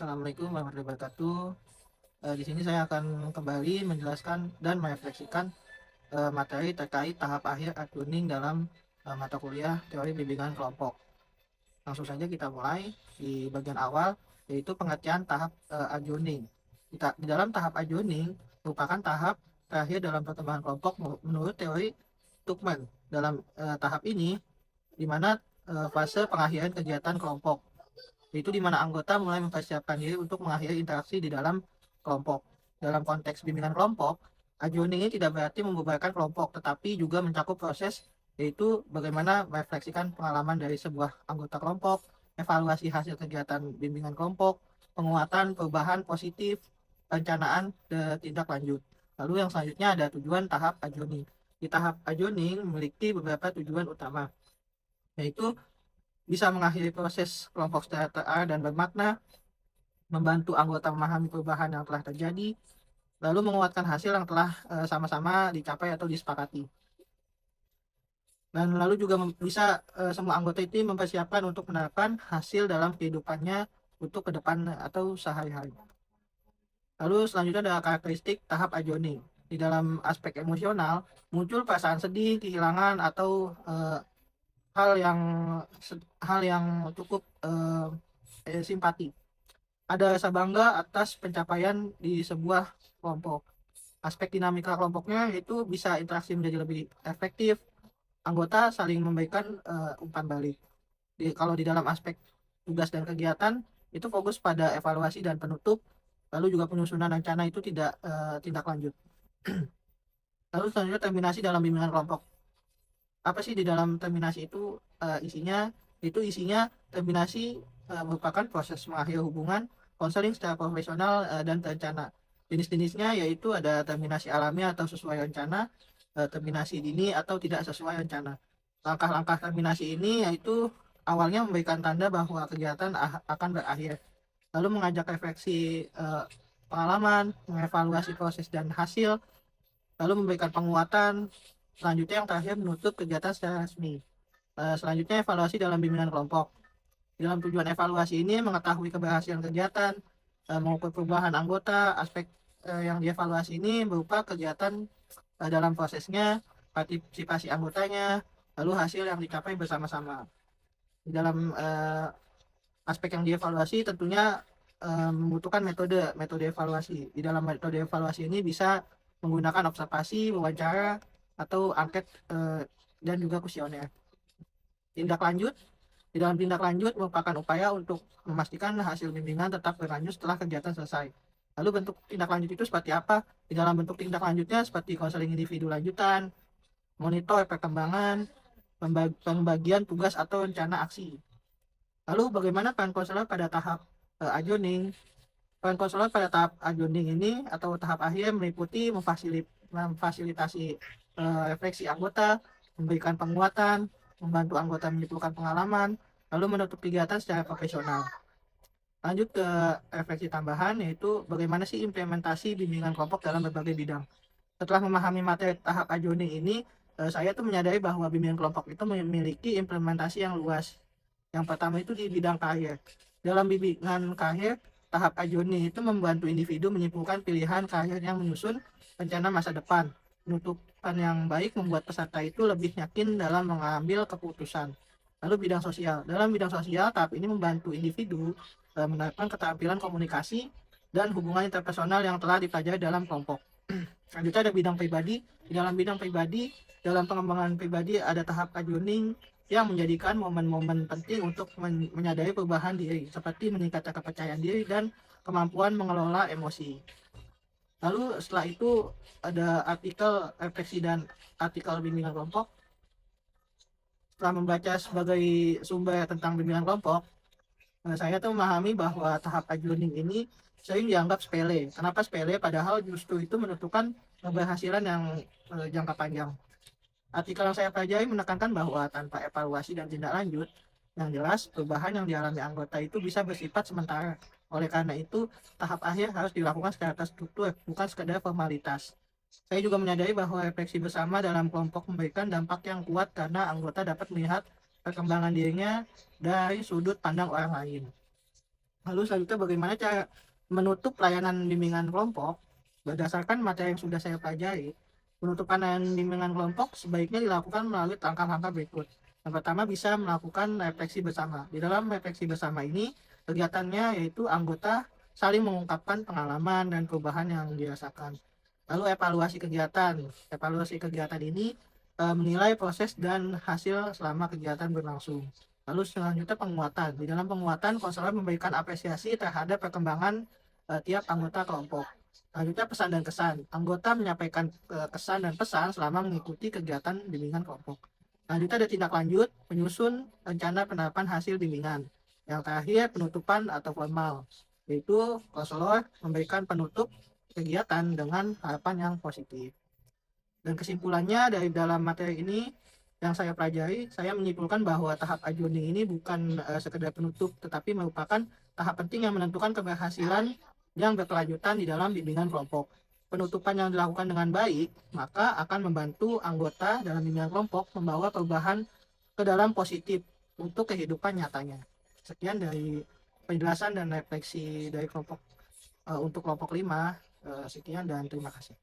Assalamualaikum warahmatullahi wabarakatuh. Di sini saya akan kembali menjelaskan dan merefleksikan materi terkait tahap akhir adjourning dalam mata kuliah teori bimbingan kelompok. Langsung saja kita mulai di bagian awal, yaitu pengertian tahap adjourning. Di dalam tahap adjourning merupakan tahap terakhir dalam perkembangan kelompok menurut teori Tuckman. Dalam tahap ini, di mana fase pengakhiran kegiatan kelompok, itu di mana anggota mulai mempersiapkan diri untuk mengakhiri interaksi di dalam kelompok. Dalam konteks bimbingan kelompok, adjourning ini tidak berarti membubarkan kelompok, tetapi juga mencakup proses, yaitu bagaimana merefleksikan pengalaman dari sebuah anggota kelompok, evaluasi hasil kegiatan bimbingan kelompok, penguatan perubahan positif, perencanaan, dan tindak lanjut. Lalu yang selanjutnya ada tujuan tahap adjourning. Di tahap adjourning memiliki beberapa tujuan utama, yaitu bisa mengakhiri proses kelompok secara terarah dan bermakna, membantu anggota memahami perubahan yang telah terjadi, lalu menguatkan hasil yang telah sama-sama dicapai atau disepakati. Dan lalu juga bisa semua anggota itu mempersiapkan untuk menerapkan hasil dalam kehidupannya untuk ke depan atau sehari-hari. Lalu selanjutnya ada karakteristik tahap adjourning. Di dalam aspek emosional, muncul perasaan sedih, kehilangan, atau hal yang cukup simpati. Ada rasa bangga atas pencapaian di sebuah kelompok. Aspek dinamika kelompoknya itu bisa interaksi menjadi lebih efektif. Anggota saling memberikan umpan balik. Kalau di dalam aspek tugas dan kegiatan, itu fokus pada evaluasi dan penutup. Lalu juga penyusunan rencana itu tidak tindak lanjut. Lalu selanjutnya terminasi dalam bimbingan kelompok. Apa sih di dalam terminasi itu isinya? Itu isinya terminasi merupakan proses mengakhiri hubungan konseling secara profesional dan terencana. Jenis-jenisnya yaitu ada terminasi alami atau sesuai rencana, terminasi dini atau tidak sesuai rencana. Langkah-langkah terminasi ini yaitu awalnya memberikan tanda bahwa kegiatan akan berakhir, lalu mengajak refleksi pengalaman, mengevaluasi proses dan hasil, lalu memberikan penguatan. Selanjutnya yang terakhir menutup kegiatan secara resmi. Selanjutnya evaluasi dalam bimbingan kelompok. Dalam tujuan evaluasi ini mengetahui keberhasilan kegiatan, mengukur perubahan anggota. Aspek yang dievaluasi ini berupa kegiatan dalam prosesnya, partisipasi anggotanya, lalu hasil yang dicapai bersama-sama. Di dalam aspek yang dievaluasi tentunya membutuhkan metode evaluasi. Di dalam metode evaluasi ini bisa menggunakan observasi, wawancara, atau angket dan juga kuesioner. Tindak lanjut. Di dalam tindak lanjut merupakan upaya untuk memastikan hasil bimbingan tetap berlanjut setelah kegiatan selesai. Lalu bentuk tindak lanjut itu seperti apa? Di dalam bentuk tindak lanjutnya seperti konseling individu lanjutan, monitor perkembangan, pembagian tugas atau rencana aksi. Lalu bagaimana peran konselor pada tahap adjourning? Peran konselor pada tahap adjourning ini atau tahap akhir meliputi memfasilitasi refleksi anggota, memberikan penguatan, membantu anggota menyimpulkan pengalaman, lalu menutup kegiatan secara profesional. Lanjut ke refleksi tambahan, yaitu bagaimana sih implementasi bimbingan kelompok dalam berbagai bidang. Setelah memahami materi tahap adjourning ini, saya tuh menyadari bahwa bimbingan kelompok itu memiliki implementasi yang luas. Yang pertama itu di bidang karir. Dalam bimbingan karir, tahap adjourning itu membantu individu menyimpulkan pilihan karir yang menyusun rencana masa depan. Penutupan yang baik membuat peserta itu lebih yakin dalam mengambil keputusan. Lalu bidang sosial. Dalam bidang sosial, tahap ini membantu individu menerapkan keterampilan komunikasi dan hubungan interpersonal yang telah dipelajari dalam kelompok. Selanjutnya ada bidang pribadi. Di dalam bidang pribadi, dalam pengembangan pribadi ada tahap adjourning yang menjadikan momen-momen penting untuk menyadari perubahan diri, seperti meningkatkan kepercayaan diri dan kemampuan mengelola emosi. Lalu setelah itu ada artikel refleksi dan artikel bimbingan kelompok. Setelah membaca sebagai sumber tentang bimbingan kelompok, saya tuh memahami bahwa tahap adjourning ini sering dianggap sepele. Kenapa sepele? Padahal justru itu menentukan keberhasilan yang jangka panjang. Artikel yang saya pelajari menekankan bahwa tanpa evaluasi dan tindak lanjut yang jelas, perubahan yang dialami anggota itu bisa bersifat sementara. Oleh karena itu, tahap akhir harus dilakukan secara terstruktur, bukan sekedar formalitas. Saya juga menyadari bahwa refleksi bersama dalam kelompok memberikan dampak yang kuat karena anggota dapat melihat perkembangan dirinya dari sudut pandang orang lain. Lalu selanjutnya bagaimana cara menutup layanan bimbingan kelompok berdasarkan materi yang sudah saya pelajari. Penutupan layanan bimbingan kelompok sebaiknya dilakukan melalui langkah-langkah berikut. Yang pertama bisa melakukan refleksi bersama. Di dalam refleksi bersama ini kegiatannya yaitu anggota saling mengungkapkan pengalaman dan perubahan yang dirasakan. Lalu evaluasi kegiatan. Evaluasi kegiatan ini menilai proses dan hasil selama kegiatan berlangsung. Lalu selanjutnya penguatan. Di dalam penguatan, konselor memberikan apresiasi terhadap perkembangan tiap anggota kelompok. Selanjutnya pesan dan kesan. Anggota menyampaikan kesan dan pesan selama mengikuti kegiatan bimbingan kelompok. Selanjutnya ada tindak lanjut, menyusun rencana penerapan hasil bimbingan. Yang terakhir penutupan atau formal, yaitu konselor memberikan penutup kegiatan dengan harapan yang positif. Dan kesimpulannya dari dalam materi ini yang saya pelajari, saya menyimpulkan bahwa tahap adjourning ini bukan sekedar penutup, tetapi merupakan tahap penting yang menentukan keberhasilan yang berkelanjutan di dalam bimbingan kelompok. Penutupan yang dilakukan dengan baik, maka akan membantu anggota dalam bimbingan kelompok membawa perubahan ke dalam positif untuk kehidupan nyatanya. Sekian dari penjelasan dan refleksi dari kelompok untuk kelompok 5. Sekian dan terima kasih.